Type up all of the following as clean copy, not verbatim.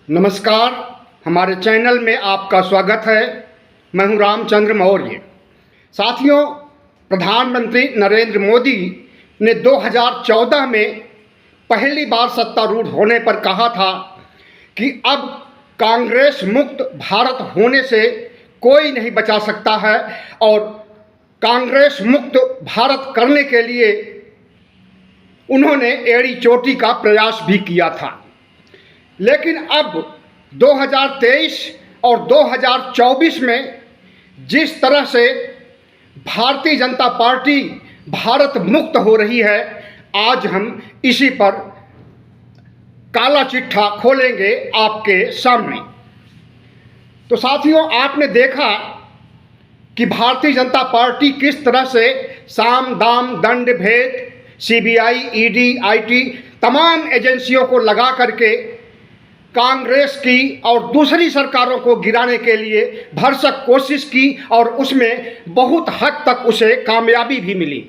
नमस्कार, हमारे चैनल में आपका स्वागत है। मैं हूं रामचंद्र मौर्य। साथियों, प्रधानमंत्री नरेंद्र मोदी ने 2014 में पहली बार सत्तारूढ़ होने पर कहा था कि अब कांग्रेस मुक्त भारत होने से कोई नहीं बचा सकता है और कांग्रेस मुक्त भारत करने के लिए उन्होंने एड़ी चोटी का प्रयास भी किया था। लेकिन अब 2023 और 2024 में जिस तरह से भारतीय जनता पार्टी भारत मुक्त हो रही है, आज हम इसी पर काला चिट्ठा खोलेंगे आपके सामने। तो साथियों, आपने देखा कि भारतीय जनता पार्टी किस तरह से साम दाम दंड भेद सीबीआई, ईडी, आईटी तमाम एजेंसियों को लगा करके कांग्रेस की और दूसरी सरकारों को गिराने के लिए भरसक कोशिश की और उसमें बहुत हद तक उसे कामयाबी भी मिली।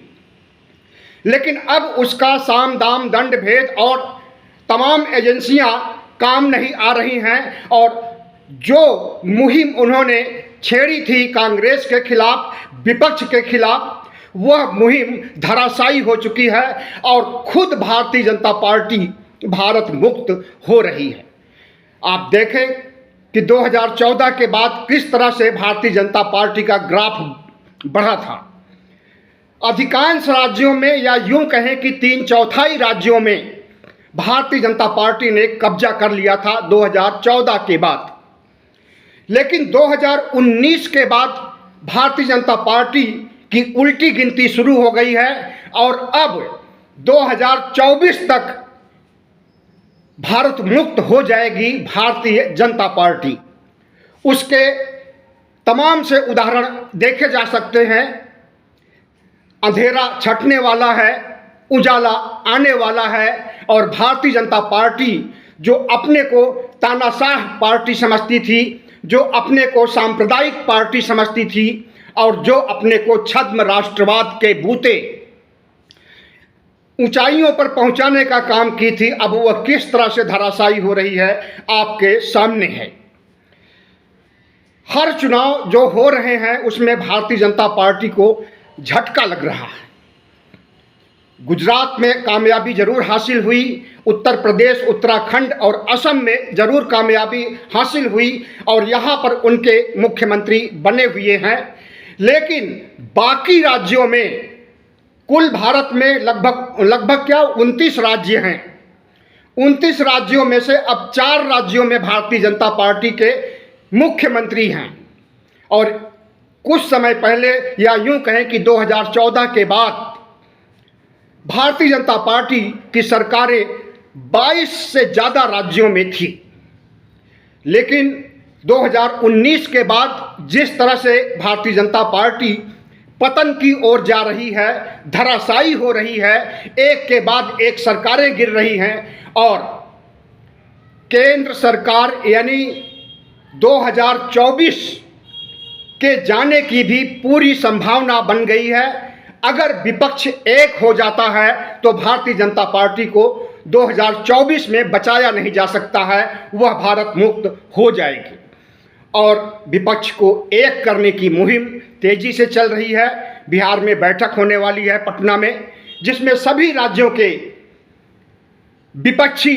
लेकिन अब उसका साम दाम दंड भेद और तमाम एजेंसियां काम नहीं आ रही हैं और जो मुहिम उन्होंने छेड़ी थी कांग्रेस के खिलाफ, विपक्ष के खिलाफ, वह मुहिम धराशायी हो चुकी है और खुद भारतीय जनता पार्टी भारत मुक्त हो रही है। आप देखें कि 2014 के बाद किस तरह से भारतीय जनता पार्टी का ग्राफ बढ़ा था। अधिकांश राज्यों में, या यूं कहें कि 3/4 राज्यों में भारतीय जनता पार्टी ने कब्जा कर लिया था 2014 के बाद। लेकिन 2019 के बाद भारतीय जनता पार्टी की उल्टी गिनती शुरू हो गई है और अब 2024 तक भारत मुक्त हो जाएगी भारतीय जनता पार्टी। उसके तमाम से उदाहरण देखे जा सकते हैं। अंधेरा छटने वाला है, उजाला आने वाला है और भारतीय जनता पार्टी जो अपने को तानाशाह पार्टी समझती थी, जो अपने को सांप्रदायिक पार्टी समझती थी और जो अपने को छद्म राष्ट्रवाद के बूते ऊंचाइयों पर पहुंचाने का काम की थी, अब वह किस तरह से धराशायी हो रही है आपके सामने है। हर चुनाव जो हो रहे हैं उसमें भारतीय जनता पार्टी को झटका लग रहा है। गुजरात में कामयाबी जरूर हासिल हुई, उत्तर प्रदेश, उत्तराखंड और असम में जरूर कामयाबी हासिल हुई और यहाँ पर उनके मुख्यमंत्री बने हुए हैं। लेकिन बाकी राज्यों में, कुल भारत में लगभग 29 राज्य हैं। 29 राज्यों में से अब 4 राज्यों में भारतीय जनता पार्टी के मुख्यमंत्री हैं और कुछ समय पहले, या यूं कहें कि 2014 के बाद भारतीय जनता पार्टी की सरकारें 22 से ज़्यादा राज्यों में थी। लेकिन 2019 के बाद जिस तरह से भारतीय जनता पार्टी पतन की ओर जा रही है, धराशायी हो रही है, एक के बाद एक सरकारें गिर रही हैं और केंद्र सरकार यानी 2024 के जाने की भी पूरी संभावना बन गई है। अगर विपक्ष एक हो जाता है तो भारतीय जनता पार्टी को 2024 में बचाया नहीं जा सकता है, वह भारत मुक्त हो जाएगी। और विपक्ष को एक करने की मुहिम तेजी से चल रही है। बिहार में बैठक होने वाली है पटना में, जिसमें सभी राज्यों के विपक्षी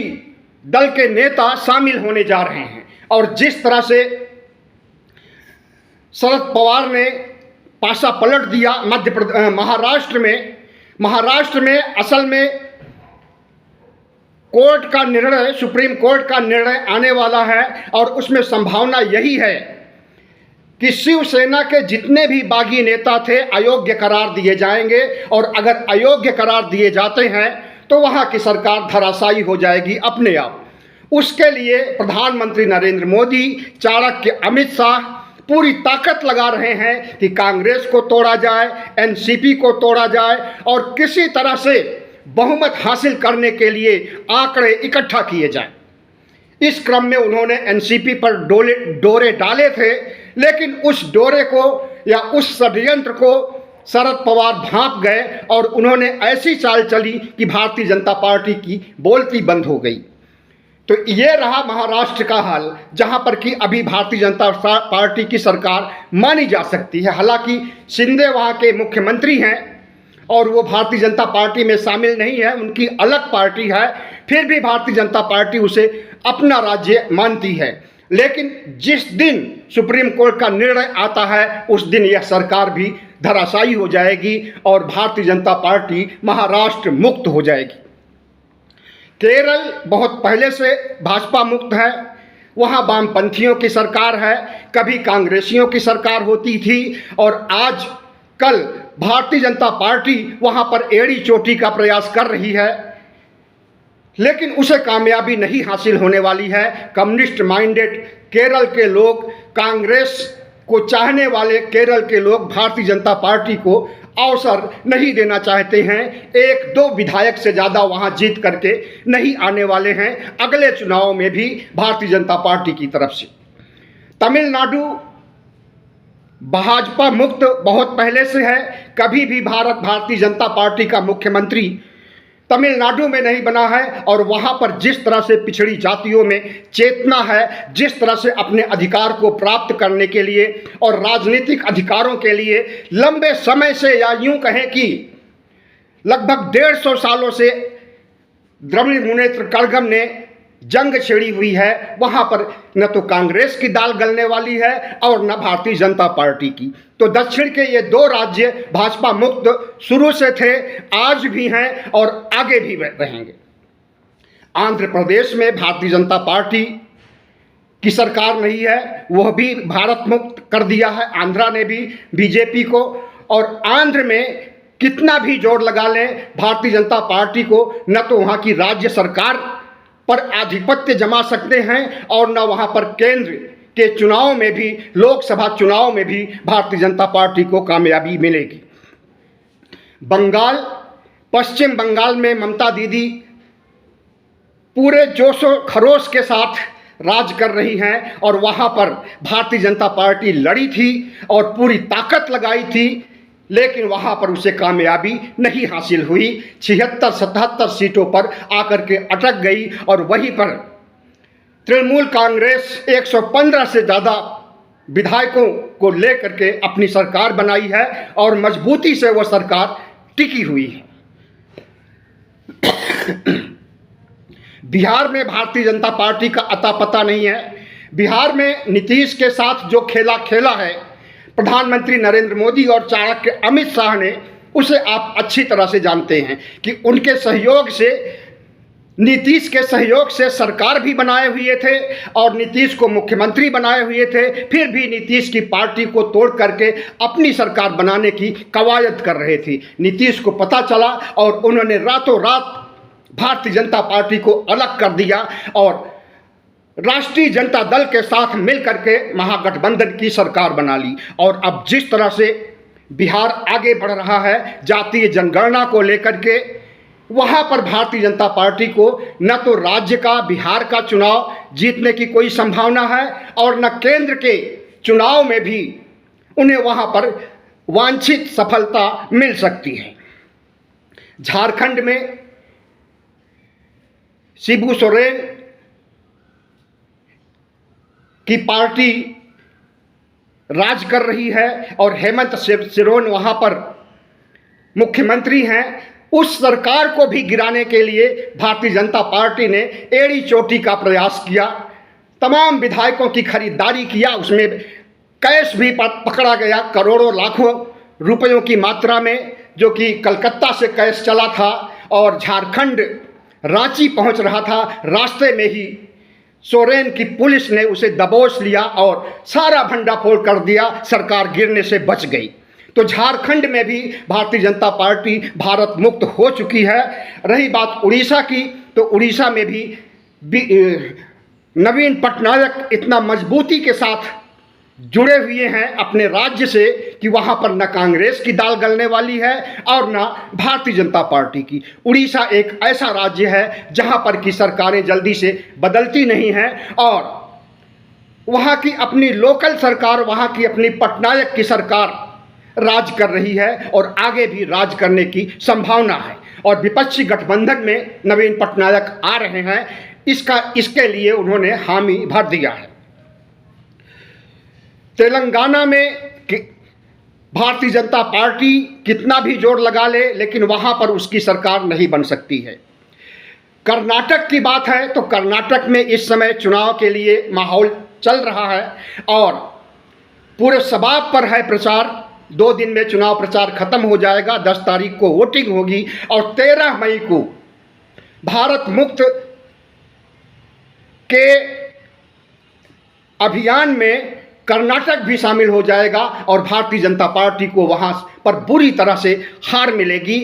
दल के नेता शामिल होने जा रहे हैं। और जिस तरह से शरद पवार ने पासा पलट दिया महाराष्ट्र में असल में कोर्ट का निर्णय, सुप्रीम कोर्ट का निर्णय आने वाला है और उसमें संभावना यही है कि शिवसेना के जितने भी बागी नेता थे अयोग्य करार दिए जाएंगे और अगर अयोग्य करार दिए जाते हैं तो वहां की सरकार धराशायी हो जाएगी अपने आप। उसके लिए प्रधानमंत्री नरेंद्र मोदी, चाणक्य अमित शाह पूरी ताकत लगा रहे हैं कि कांग्रेस को तोड़ा जाए, एनसीपी को तोड़ा जाए और किसी तरह से बहुमत हासिल करने के लिए आंकड़े इकट्ठा किए जाएं। इस क्रम में उन्होंने एनसीपी पर डोरे डाले थे, लेकिन उस डोरे को या उस षड्यंत्र को शरद पवार भांप गए और उन्होंने ऐसी चाल चली कि भारतीय जनता पार्टी की बोलती बंद हो गई। तो ये रहा महाराष्ट्र का हाल, जहां पर कि अभी भारतीय जनता पार्टी की सरकार मानी जा सकती है। हालांकि शिंदे वहां के मुख्यमंत्री हैं और वो भारतीय जनता पार्टी में शामिल नहीं है, उनकी अलग पार्टी है, फिर भी भारतीय जनता पार्टी उसे अपना राज्य मानती है। लेकिन जिस दिन सुप्रीम कोर्ट का निर्णय आता है उस दिन यह सरकार भी धराशायी हो जाएगी और भारतीय जनता पार्टी महाराष्ट्र मुक्त हो जाएगी। केरल बहुत पहले से भाजपा मुक्त है, वहाँ वामपंथियों की सरकार है, कभी कांग्रेसियों की सरकार होती थी और आज कल भारतीय जनता पार्टी वहाँ पर एड़ी चोटी का प्रयास कर रही है, लेकिन उसे कामयाबी नहीं हासिल होने वाली है। कम्युनिस्ट माइंडेड केरल के लोग, कांग्रेस को चाहने वाले केरल के लोग भारतीय जनता पार्टी को अवसर नहीं देना चाहते हैं। एक दो विधायक से ज़्यादा वहां जीत करके नहीं आने वाले हैं अगले चुनाव में भी भारतीय जनता पार्टी की तरफ से। तमिलनाडु भाजपा मुक्त बहुत पहले से है, कभी भी भारतीय जनता पार्टी का मुख्यमंत्री तमिलनाडु में नहीं बना है और वहाँ पर जिस तरह से पिछड़ी जातियों में चेतना है, जिस तरह से अपने अधिकार को प्राप्त करने के लिए और राजनीतिक अधिकारों के लिए लंबे समय से, या यूं कहें कि लगभग 150 सालों से द्रविड़ मुनेत्र कड़गम ने जंग छेड़ी हुई है, वहाँ पर न तो कांग्रेस की दाल गलने वाली है और न भारतीय जनता पार्टी की। तो दक्षिण के ये दो राज्य भाजपा मुक्त शुरू से थे, आज भी हैं और आगे भी रहेंगे। आंध्र प्रदेश में भारतीय जनता पार्टी की सरकार नहीं है, वह भी भारत मुक्त कर दिया है आंध्रा ने भी बीजेपी को। और आंध्र में कितना भी जोर लगा लें भारतीय जनता पार्टी को, न तो वहाँ की राज्य सरकार पर आधिपत्य जमा सकते हैं और न वहाँ पर केंद्र के चुनाव में भी, लोकसभा चुनाव में भी भारतीय जनता पार्टी को कामयाबी मिलेगी। बंगाल, पश्चिम बंगाल में ममता दीदी पूरे जोशो खरोश के साथ राज कर रही हैं और वहाँ पर भारतीय जनता पार्टी लड़ी थी और पूरी ताकत लगाई थी, लेकिन वहाँ पर उसे कामयाबी नहीं हासिल हुई। 76-77 सीटों पर आकर के अटक गई और वहीं पर तृणमूल कांग्रेस 115 से ज़्यादा विधायकों को लेकर के अपनी सरकार बनाई है और मजबूती से वह सरकार टिकी हुई है। बिहार में भारतीय जनता पार्टी का अता पता नहीं है। बिहार में नीतीश के साथ जो खेला खेला है प्रधानमंत्री नरेंद्र मोदी और चाणक्य अमित शाह ने, उसे आप अच्छी तरह से जानते हैं कि उनके सहयोग से, नीतीश के सहयोग से सरकार भी बनाए हुए थे और नीतीश को मुख्यमंत्री बनाए हुए थे, फिर भी नीतीश की पार्टी को तोड़ करके अपनी सरकार बनाने की कवायद कर रहे थे। नीतीश को पता चला और उन्होंने रातों रात भारतीय जनता पार्टी को अलग कर दिया और राष्ट्रीय जनता दल के साथ मिलकर के महागठबंधन की सरकार बना ली। और अब जिस तरह से बिहार आगे बढ़ रहा है जातीय जनगणना को लेकर के, वहाँ पर भारतीय जनता पार्टी को न तो राज्य का, बिहार का चुनाव जीतने की कोई संभावना है और न केंद्र के चुनाव में भी उन्हें वहाँ पर वांछित सफलता मिल सकती है। झारखंड में शिबू सोरेन की पार्टी राज कर रही है और हेमंत सोरेन वहाँ पर मुख्यमंत्री हैं। उस सरकार को भी गिराने के लिए भारतीय जनता पार्टी ने एड़ी चोटी का प्रयास किया, तमाम विधायकों की खरीदारी किया, उसमें कैश भी पकड़ा गया करोड़ों लाखों रुपयों की मात्रा में, जो कि कलकत्ता से कैश चला था और झारखंड रांची पहुंच रहा था। रास्ते में ही सोरेन की पुलिस ने उसे दबोच लिया और सारा भंडाफोड़ कर दिया, सरकार गिरने से बच गई। तो झारखंड में भी भारतीय जनता पार्टी भारत मुक्त हो चुकी है। रही बात उड़ीसा की, तो उड़ीसा में भी नवीन पटनायक इतना मजबूती के साथ जुड़े हुए हैं अपने राज्य से कि वहाँ पर न कांग्रेस की दाल गलने वाली है और न भारतीय जनता पार्टी की। उड़ीसा एक ऐसा राज्य है जहाँ पर की सरकारें जल्दी से बदलती नहीं हैं और वहाँ की अपनी लोकल सरकार, वहाँ की अपनी पटनायक की सरकार राज कर रही है और आगे भी राज करने की संभावना है। और विपक्षी गठबंधन में नवीन पटनायक आ रहे हैं, इसके लिए उन्होंने हामी भर दिया है। तेलंगाना में भारतीय जनता पार्टी कितना भी जोर लगा ले, लेकिन वहां पर उसकी सरकार नहीं बन सकती है। कर्नाटक की बात है तो कर्नाटक में इस समय चुनाव के लिए माहौल चल रहा है और पूरे शबाब पर है प्रचार। 2 दिन में चुनाव प्रचार खत्म हो जाएगा, 10 तारीख को वोटिंग होगी और 13 मई को भारत मुक्त के अभियान में कर्नाटक भी शामिल हो जाएगा और भारतीय जनता पार्टी को वहां पर बुरी तरह से हार मिलेगी।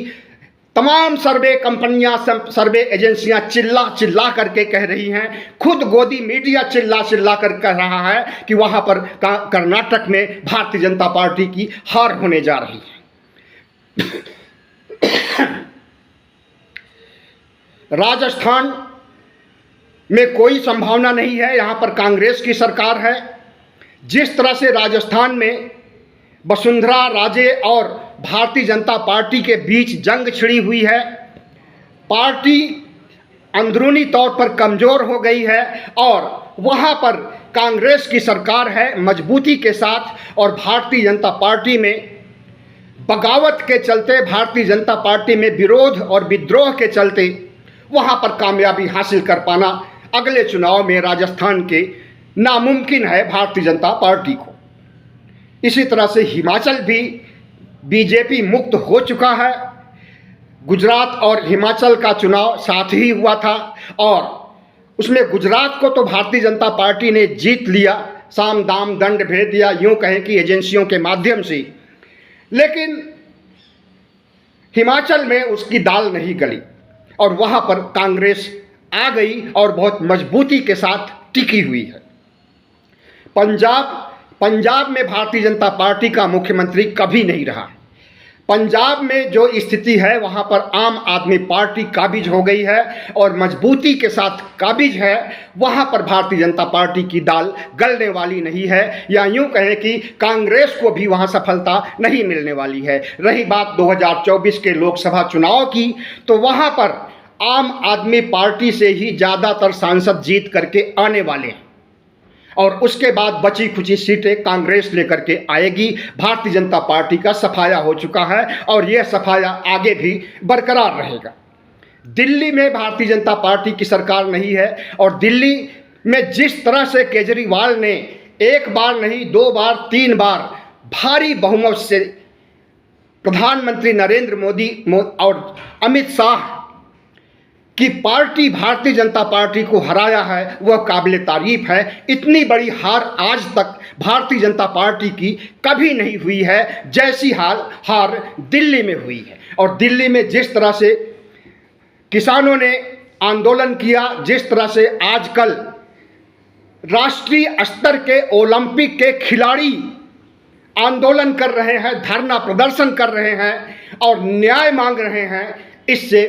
तमाम सर्वे कंपनियां, सर्वे एजेंसियां चिल्ला चिल्ला करके कह रही हैं, खुद गोदी मीडिया चिल्ला चिल्ला कर कह रहा है कि वहां पर कर्नाटक में भारतीय जनता पार्टी की हार होने जा रही है। राजस्थान में कोई संभावना नहीं है, यहां पर कांग्रेस की सरकार है। जिस तरह से राजस्थान में वसुंधरा राजे और भारतीय जनता पार्टी के बीच जंग छिड़ी हुई है, पार्टी अंदरूनी तौर पर कमज़ोर हो गई है और वहाँ पर कांग्रेस की सरकार है मजबूती के साथ और भारतीय जनता पार्टी में बगावत के चलते, भारतीय जनता पार्टी में विरोध और विद्रोह के चलते वहाँ पर कामयाबी हासिल कर पाना अगले चुनाव में राजस्थान के नामुमकिन है भारतीय जनता पार्टी को। इसी तरह से हिमाचल भी बीजेपी मुक्त हो चुका है। गुजरात और हिमाचल का चुनाव साथ ही हुआ था और उसमें गुजरात को तो भारतीय जनता पार्टी ने जीत लिया, साम दाम दंड भेद दिया, यूँ कहें कि एजेंसियों के माध्यम से, लेकिन हिमाचल में उसकी दाल नहीं गली और वहाँ पर कांग्रेस आ गई और बहुत मजबूती के साथ टिकी हुई है। पंजाब में भारतीय जनता पार्टी का मुख्यमंत्री कभी नहीं रहा। पंजाब में जो स्थिति है वहाँ पर आम आदमी पार्टी काबिज हो गई है और मजबूती के साथ काबिज है। वहाँ पर भारतीय जनता पार्टी की दाल गलने वाली नहीं है, या यूँ कहें कि कांग्रेस को भी वहाँ सफलता नहीं मिलने वाली है। रही बात 2024 के लोकसभा चुनाव की, तो वहाँ पर आम आदमी पार्टी से ही ज़्यादातर सांसद जीत करके आने वाले हैं और उसके बाद बची खुची सीटें कांग्रेस लेकर के आएगी। भारतीय जनता पार्टी का सफाया हो चुका है और यह सफाया आगे भी बरकरार रहेगा। दिल्ली में भारतीय जनता पार्टी की सरकार नहीं है और दिल्ली में जिस तरह से केजरीवाल ने 1 बार नहीं 2 बार 3 बार भारी बहुमत से प्रधानमंत्री नरेंद्र मोदी और अमित शाह की पार्टी भारतीय जनता पार्टी को हराया है, वह काबिल तारीफ है। इतनी बड़ी हार आज तक भारतीय जनता पार्टी की कभी नहीं हुई है जैसी हार दिल्ली में हुई है। और दिल्ली में जिस तरह से किसानों ने आंदोलन किया, जिस तरह से आजकल राष्ट्रीय स्तर के ओलंपिक के खिलाड़ी आंदोलन कर रहे हैं, धरना प्रदर्शन कर रहे हैं और न्याय मांग रहे हैं, इससे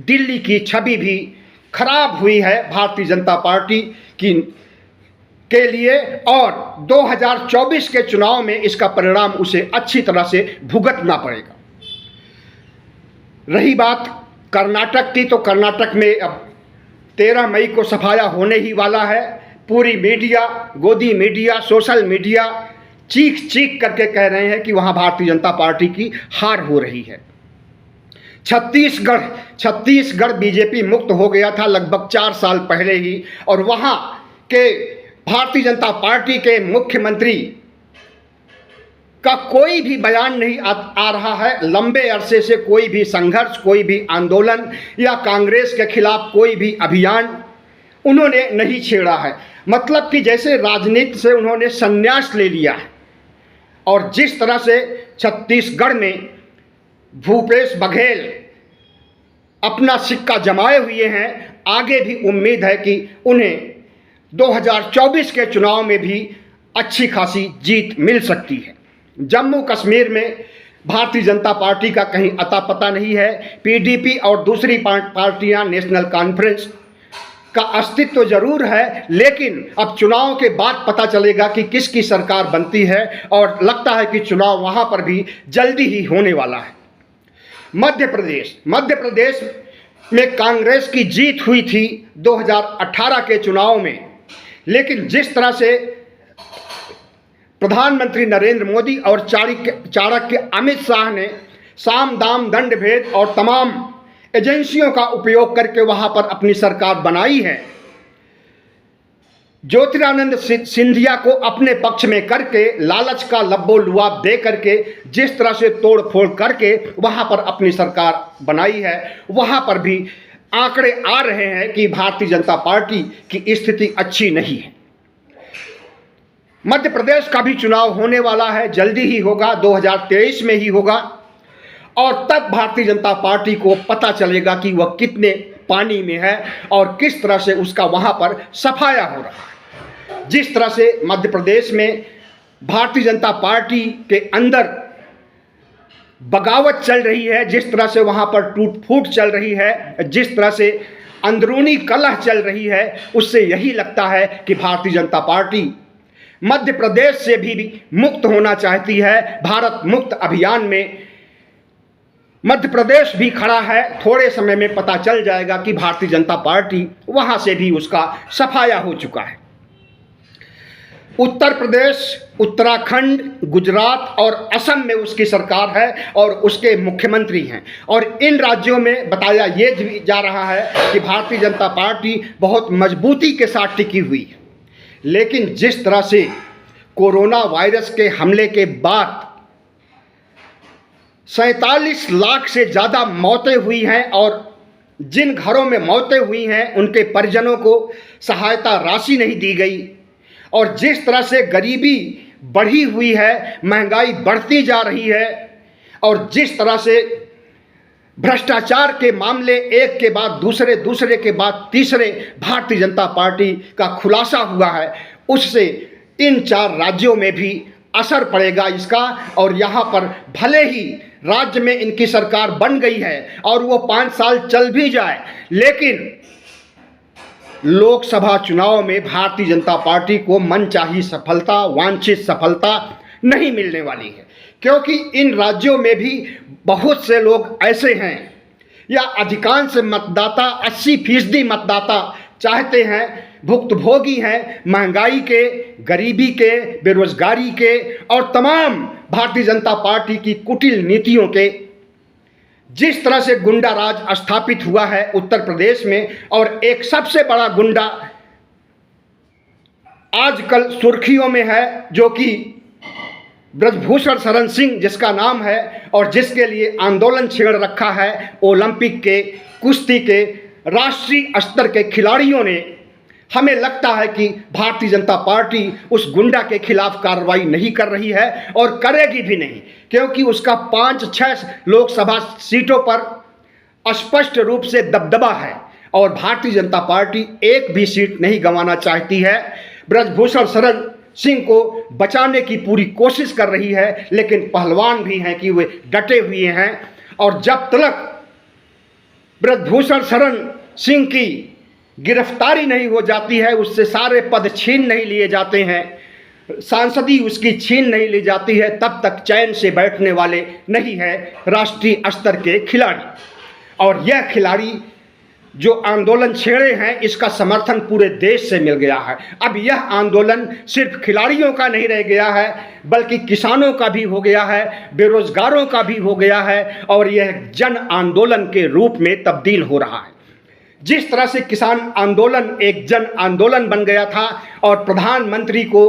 दिल्ली की छवि भी खराब हुई है भारतीय जनता पार्टी के लिए और 2024 के चुनाव में इसका परिणाम उसे अच्छी तरह से भुगतना पड़ेगा। रही बात कर्नाटक की, तो कर्नाटक में अब 13 मई को सफाया होने ही वाला है। पूरी मीडिया, गोदी मीडिया, सोशल मीडिया चीख चीख करके कह रहे हैं कि वहाँ भारतीय जनता पार्टी की हार हो रही है। छत्तीसगढ़ बीजेपी मुक्त हो गया था लगभग 4 साल पहले ही और वहाँ के भारतीय जनता पार्टी के मुख्यमंत्री का कोई भी बयान नहीं आ रहा है। लंबे अरसे से कोई भी संघर्ष, कोई भी आंदोलन या कांग्रेस के खिलाफ कोई भी अभियान उन्होंने नहीं छेड़ा है। मतलब कि जैसे राजनीति से उन्होंने संन्यास ले लिया है। और जिस तरह से छत्तीसगढ़ में भूपेश बघेल अपना सिक्का जमाए हुए हैं, आगे भी उम्मीद है कि उन्हें 2024 के चुनाव में भी अच्छी खासी जीत मिल सकती है। जम्मू कश्मीर में भारतीय जनता पार्टी का कहीं अता पता नहीं है। पीडीपी और दूसरी पार्टियां, नेशनल कॉन्फ्रेंस का अस्तित्व तो जरूर है, लेकिन अब चुनाव के बाद पता चलेगा कि किसकी सरकार बनती है और लगता है कि चुनाव वहां पर भी जल्दी ही होने वाला है। मध्य प्रदेश में कांग्रेस की जीत हुई थी 2018 के चुनाव में, लेकिन जिस तरह से प्रधानमंत्री नरेंद्र मोदी और चाणक्य अमित शाह ने साम दाम दंड भेद और तमाम एजेंसियों का उपयोग करके वहां पर अपनी सरकार बनाई है, ज्योतिरादित्य सिंधिया को अपने पक्ष में करके लालच का लब्बो लुआब दे करके जिस तरह से तोड़ फोड़ करके वहां पर अपनी सरकार बनाई है, वहां पर भी आंकड़े आ रहे हैं कि भारतीय जनता पार्टी की स्थिति अच्छी नहीं है। मध्य प्रदेश का भी चुनाव होने वाला है, जल्दी ही होगा, 2023 में ही होगा, और तब भारतीय जनता पार्टी को पता चलेगा कि वह कितने पानी में है और किस तरह से उसका वहां पर सफाया हो रहा है। जिस तरह से मध्य प्रदेश में भारतीय जनता पार्टी के अंदर बगावत चल रही है, जिस तरह से वहां पर टूट फूट चल रही है, जिस तरह से अंदरूनी कलह चल रही है, उससे यही लगता है कि भारतीय जनता पार्टी मध्य प्रदेश से भी मुक्त होना चाहती है। भारत मुक्त अभियान में मध्य प्रदेश भी खड़ा है। थोड़े समय में पता चल जाएगा कि भारतीय जनता पार्टी वहां से भी उसका सफाया हो चुका है। उत्तर प्रदेश, उत्तराखंड, गुजरात और असम में उसकी सरकार है और उसके मुख्यमंत्री हैं, और इन राज्यों में बताया ये जा रहा है कि भारतीय जनता पार्टी बहुत मजबूती के साथ टिकी हुई है। लेकिन जिस तरह से कोरोना वायरस के हमले के बाद 47 लाख से ज़्यादा मौतें हुई हैं, और जिन घरों में मौतें हुई हैं उनके परिजनों को सहायता राशि नहीं दी गई, और जिस तरह से गरीबी बढ़ी हुई है, महंगाई बढ़ती जा रही है, और जिस तरह से भ्रष्टाचार के मामले एक के बाद दूसरे, दूसरे के बाद तीसरे भारतीय जनता पार्टी का खुलासा हुआ है, उससे इन 4 राज्यों में भी असर पड़ेगा इसका। और यहाँ पर भले ही राज्य में इनकी सरकार बन गई है और वो 5 साल चल भी जाए, लेकिन लोकसभा चुनाव में भारतीय जनता पार्टी को मनचाही सफलता, वांछित सफलता नहीं मिलने वाली है, क्योंकि इन राज्यों में भी बहुत से लोग ऐसे हैं, या अधिकांश मतदाता 80% मतदाता चाहते हैं, भुक्तभोगी हैं महंगाई के, गरीबी के, बेरोजगारी के और तमाम भारतीय जनता पार्टी की कुटिल नीतियों के। जिस तरह से गुंडा राज स्थापित हुआ है उत्तर प्रदेश में, और एक सबसे बड़ा गुंडा आजकल सुर्खियों में है, जो कि ब्रजभूषण शरण सिंह जिसका नाम है, और जिसके लिए आंदोलन छेड़ रखा है ओलंपिक के, कुश्ती के राष्ट्रीय स्तर के खिलाड़ियों ने। हमें लगता है कि भारतीय जनता पार्टी उस गुंडा के खिलाफ कार्रवाई नहीं कर रही है और करेगी भी नहीं, क्योंकि उसका 5-6 लोकसभा सीटों पर स्पष्ट रूप से दबदबा है, और भारतीय जनता पार्टी एक भी सीट नहीं गंवाना चाहती है। ब्रजभूषण शरण सिंह को बचाने की पूरी कोशिश कर रही है, लेकिन पहलवान भी हैं कि वे डटे हुए हैं, और जब तक ब्रजभूषण शरण सिंह की गिरफ्तारी नहीं हो जाती है, उससे सारे पद छीन नहीं लिए जाते हैं, सांसदी उसकी छीन नहीं ली जाती है, तब तक चैन से बैठने वाले नहीं है राष्ट्रीय स्तर के खिलाड़ी। और यह खिलाड़ी जो आंदोलन छेड़े हैं, इसका समर्थन पूरे देश से मिल गया है। अब यह आंदोलन सिर्फ खिलाड़ियों का नहीं रह गया है, बल्कि किसानों का भी हो गया है, बेरोजगारों का भी हो गया है, और यह जन आंदोलन के रूप में तब्दील हो रहा है। जिस तरह से किसान आंदोलन एक जन आंदोलन बन गया था और प्रधानमंत्री को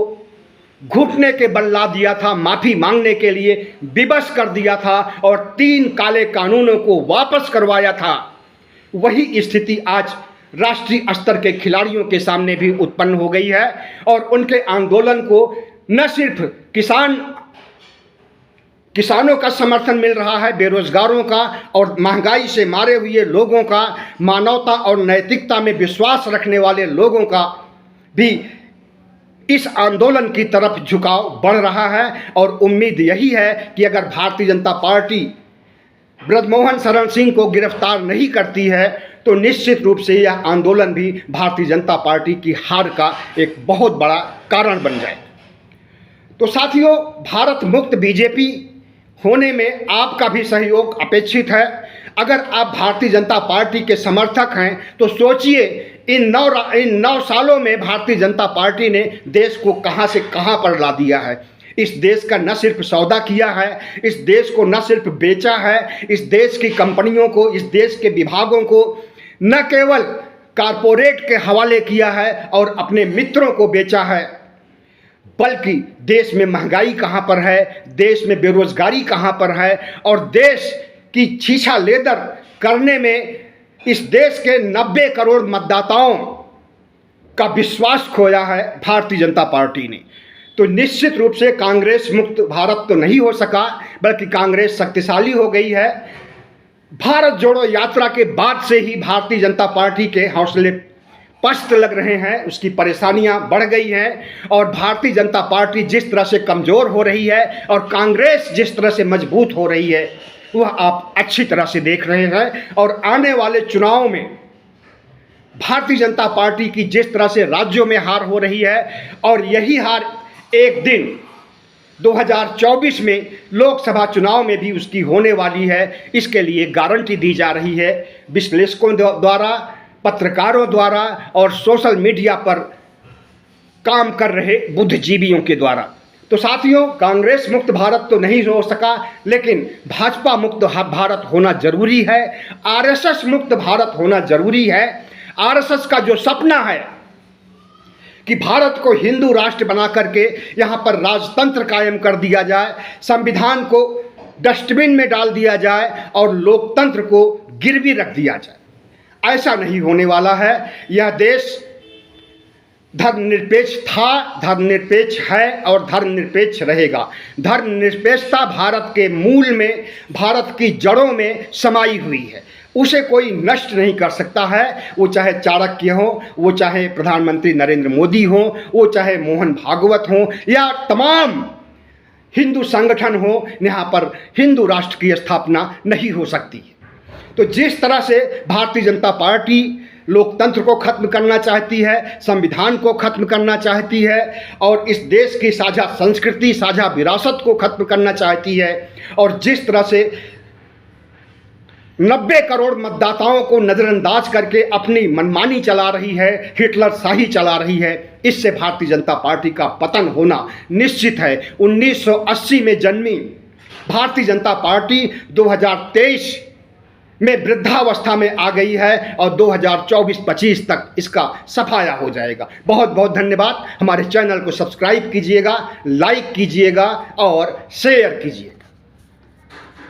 घुटने के बल ला दिया था, माफ़ी मांगने के लिए विवश कर दिया था और 3 काले कानूनों को वापस करवाया था, वही स्थिति आज राष्ट्रीय स्तर के खिलाड़ियों के सामने भी उत्पन्न हो गई है। और उनके आंदोलन को न सिर्फ किसानों का समर्थन मिल रहा है, बेरोजगारों का और महंगाई से मारे हुए लोगों का, मानवता और नैतिकता में विश्वास रखने वाले लोगों का भी इस आंदोलन की तरफ झुकाव बढ़ रहा है। और उम्मीद यही है कि अगर भारतीय जनता पार्टी ब्रजमोहन शरण सिंह को गिरफ्तार नहीं करती है, तो निश्चित रूप से यह आंदोलन भी भारतीय जनता पार्टी की हार का एक बहुत बड़ा कारण बन जाए। तो साथियों, भारत मुक्त बीजेपी होने में आपका भी सहयोग अपेक्षित है। अगर आप भारतीय जनता पार्टी के समर्थक हैं तो सोचिए इन 9 सालों में भारतीय जनता पार्टी ने देश को कहां से कहां पर ला दिया है। इस देश का न सिर्फ सौदा किया है, इस देश को न सिर्फ बेचा है, इस देश की कंपनियों को, इस देश के विभागों को न केवल कारपोरेट के हवाले किया है और अपने मित्रों को बेचा है, बल्कि देश में महंगाई कहां पर है, देश में बेरोजगारी कहां पर है और देश की छीछा लेदर करने में इस देश के 90 करोड़ मतदाताओं का विश्वास खोया है भारतीय जनता पार्टी ने। तो निश्चित रूप से कांग्रेस मुक्त भारत तो नहीं हो सका, बल्कि कांग्रेस शक्तिशाली हो गई है। भारत जोड़ो यात्रा के बाद से ही भारतीय जनता पार्टी के हौसले पस्त लग रहे हैं, उसकी परेशानियां बढ़ गई हैं और भारतीय जनता पार्टी जिस तरह से कमज़ोर हो रही है और कांग्रेस जिस तरह से मजबूत हो रही है वह आप अच्छी तरह से देख रहे हैं। और आने वाले चुनाव में भारतीय जनता पार्टी की जिस तरह से राज्यों में हार हो रही है और यही हार एक दिन 2024 में लोकसभा चुनाव में भी उसकी होने वाली है, इसके लिए गारंटी दी जा रही है विश्लेषकों द्वारा, पत्रकारों द्वारा और सोशल मीडिया पर काम कर रहे बुद्धिजीवियों के द्वारा। तो साथियों, कांग्रेस मुक्त भारत तो नहीं हो सका, लेकिन भाजपा मुक्त भारत होना जरूरी है, आरएसएस मुक्त भारत होना जरूरी है। आरएसएस का जो सपना है कि भारत को हिंदू राष्ट्र बना करके यहाँ पर राजतंत्र कायम कर दिया जाए, संविधान को डस्टबिन में डाल दिया जाए और लोकतंत्र को गिरवी रख दिया जाए, ऐसा नहीं होने वाला है। यह देश धर्मनिरपेक्ष था, धर्मनिरपेक्ष है और धर्मनिरपेक्ष रहेगा। धर्मनिरपेक्षता भारत के मूल में, भारत की जड़ों में समाई हुई है, उसे कोई नष्ट नहीं कर सकता है। वो चाहे चाणक्य हो, वो चाहे प्रधानमंत्री नरेंद्र मोदी हो, वो चाहे मोहन भागवत हो या तमाम हिंदू संगठन हो, यहाँ पर हिंदू राष्ट्र की स्थापना नहीं हो सकती। तो जिस तरह से भारतीय जनता पार्टी लोकतंत्र को खत्म करना चाहती है, संविधान को खत्म करना चाहती है और इस देश की साझा संस्कृति, साझा विरासत को खत्म करना चाहती है और जिस तरह से 90 करोड़ मतदाताओं को नज़रअंदाज करके अपनी मनमानी चला रही है, हिटलर शाही चला रही है, इससे भारतीय जनता पार्टी का पतन होना निश्चित है। 1980 में जन्मी भारतीय जनता पार्टी 2023 में वृद्धावस्था में आ गई है और 2024-25 तक इसका सफाया हो जाएगा। बहुत बहुत धन्यवाद। हमारे चैनल को सब्सक्राइब कीजिएगा, लाइक कीजिएगा और शेयर कीजिए।